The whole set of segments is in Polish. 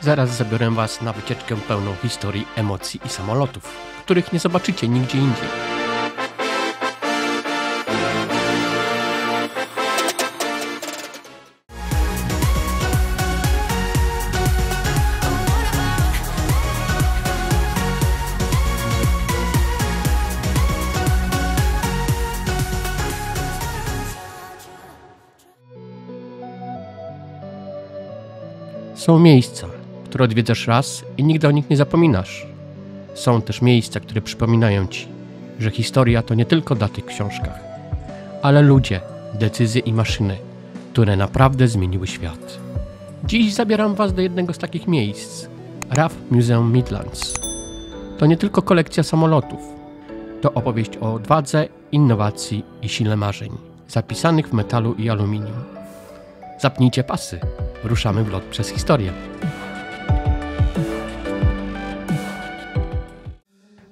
Zaraz zabiorę Was na wycieczkę pełną historii, emocji i samolotów, których nie zobaczycie nigdzie indziej. Są miejsca, które odwiedzasz raz i nigdy o nich nie zapominasz. Są też miejsca, które przypominają Ci, że historia to nie tylko daty w książkach, ale ludzie, decyzje i maszyny, które naprawdę zmieniły świat. Dziś zabieram Was do jednego z takich miejsc, RAF Museum Midlands. To nie tylko kolekcja samolotów, to opowieść o odwadze, innowacji i sile marzeń, zapisanych w metalu i aluminium. Zapnijcie pasy, ruszamy w lot przez historię.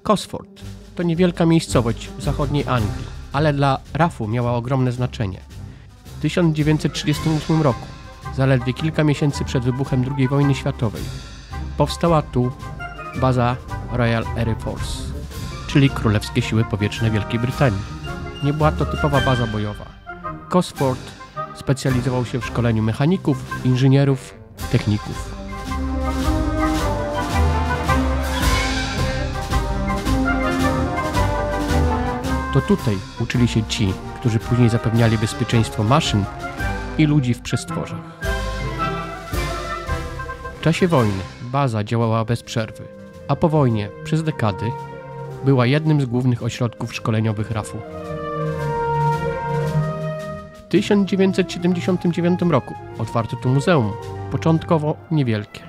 Cosford to niewielka miejscowość w zachodniej Anglii, ale dla RAF-u miała ogromne znaczenie. W 1938 roku, zaledwie kilka miesięcy przed wybuchem II wojny światowej, powstała tu baza Royal Air Force, czyli Królewskie Siły Powietrzne Wielkiej Brytanii. Nie była to typowa baza bojowa. Cosford specjalizował się w szkoleniu mechaników, inżynierów, techników. To tutaj uczyli się ci, którzy później zapewniali bezpieczeństwo maszyn i ludzi w przestworzach. W czasie wojny baza działała bez przerwy, a po wojnie przez dekady była jednym z głównych ośrodków szkoleniowych RAF-u. W 1979 roku otwarto tu muzeum, początkowo niewielkie,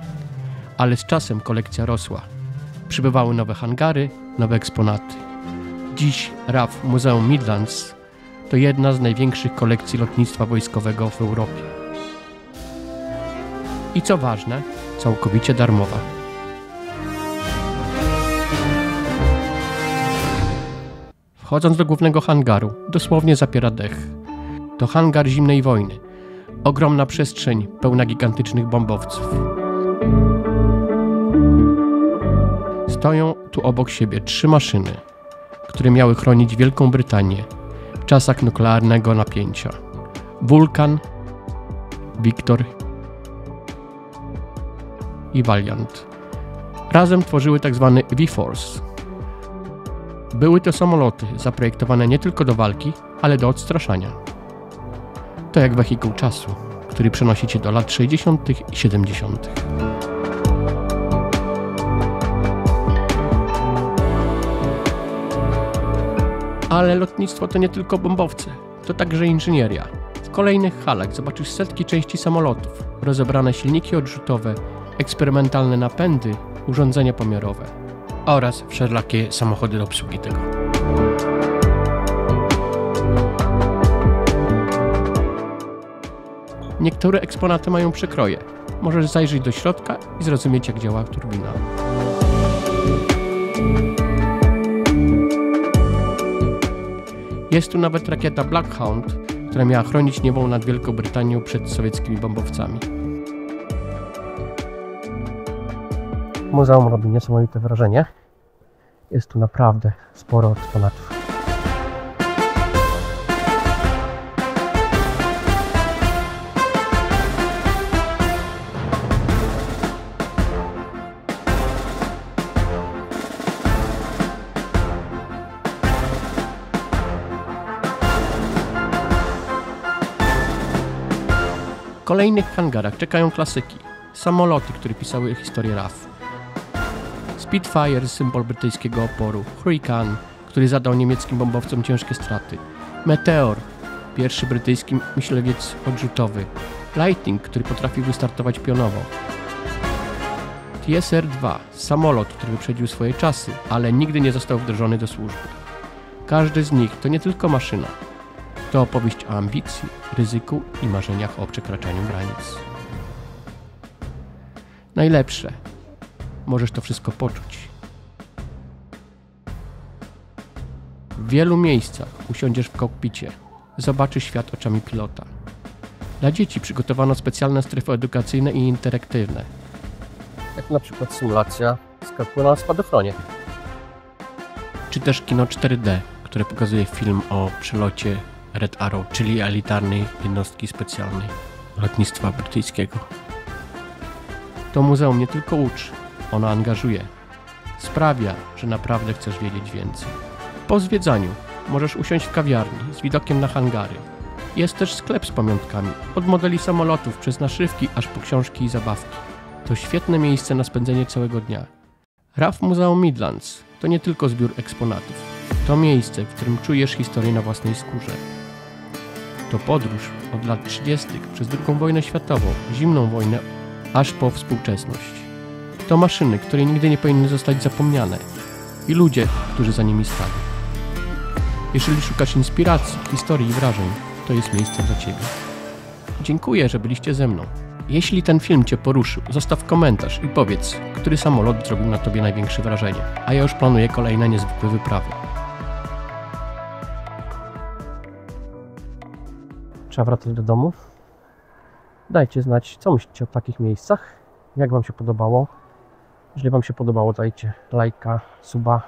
ale z czasem kolekcja rosła. Przybywały nowe hangary, nowe eksponaty. Dziś RAF Muzeum Midlands to jedna z największych kolekcji lotnictwa wojskowego w Europie. I co ważne, całkowicie darmowa. Wchodząc do głównego hangaru, dosłownie zapiera dech. To hangar zimnej wojny. Ogromna przestrzeń pełna gigantycznych bombowców. Stoją tu obok siebie 3 maszyny, które miały chronić Wielką Brytanię w czasach nuklearnego napięcia. Vulcan, Victor i Valiant. Razem tworzyły tzw. V-Force. Były to samoloty zaprojektowane nie tylko do walki, ale do odstraszania. To jak wehikuł czasu, który przenosi Cię do lat 60. i 70. Ale lotnictwo to nie tylko bombowce, to także inżynieria. W kolejnych halach zobaczysz setki części samolotów, rozebrane silniki odrzutowe, eksperymentalne napędy, urządzenia pomiarowe oraz wszelakie samochody do obsługi tego. Niektóre eksponaty mają przekroje. Możesz zajrzeć do środka i zrozumieć, jak działa turbina. Jest tu nawet rakieta Black Hawk, która miała chronić niebo nad Wielką Brytanią przed sowieckimi bombowcami. Muzeum robi niesamowite wrażenie. Jest tu naprawdę sporo eksponatów. W kolejnych hangarach czekają klasyki, samoloty, które pisały historię RAF. Spitfire, symbol brytyjskiego oporu, Hurricane, który zadał niemieckim bombowcom ciężkie straty, Meteor, pierwszy brytyjski myśliwiec odrzutowy, Lightning, który potrafił wystartować pionowo, TSR-2, samolot, który wyprzedził swoje czasy, ale nigdy nie został wdrożony do służby. Każdy z nich to nie tylko maszyna, to opowieść o ambicji, ryzyku i marzeniach o przekraczaniu granic. Najlepsze. Możesz to wszystko poczuć. W wielu miejscach usiądziesz w kokpicie, zobaczysz świat oczami pilota. Dla dzieci przygotowano specjalne strefy edukacyjne i interaktywne. jak na przykład symulacja skoku na spadochronie. Czy też kino 4D, które pokazuje film o przelocie Red Arrow, czyli elitarnej jednostki specjalnej lotnictwa brytyjskiego. To muzeum nie tylko uczy, ono angażuje. Sprawia, że naprawdę chcesz wiedzieć więcej. Po zwiedzaniu możesz usiąść w kawiarni z widokiem na hangary. Jest też sklep z pamiątkami, od modeli samolotów przez naszywki aż po książki i zabawki. To świetne miejsce na spędzenie całego dnia. RAF Muzeum Midlands to nie tylko zbiór eksponatów. To miejsce, w którym czujesz historię na własnej skórze. To podróż od lat 30. przez II wojnę światową, zimną wojnę, aż po współczesność. To maszyny, które nigdy nie powinny zostać zapomniane i ludzie, którzy za nimi stali. Jeżeli szukasz inspiracji, historii i wrażeń, to jest miejsce dla Ciebie. Dziękuję, że byliście ze mną. Jeśli ten film Cię poruszył, zostaw komentarz i powiedz, który samolot zrobił na Tobie największe wrażenie, a ja już planuję kolejne niezwykłe wyprawy. Trzeba wracać do domu. Dajcie znać, co myślicie o takich miejscach, jak Wam się podobało. Jeżeli Wam się podobało, dajcie lajka, suba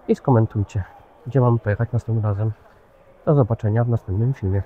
i skomentujcie, gdzie mamy pojechać następnym razem. Do zobaczenia w następnym filmie.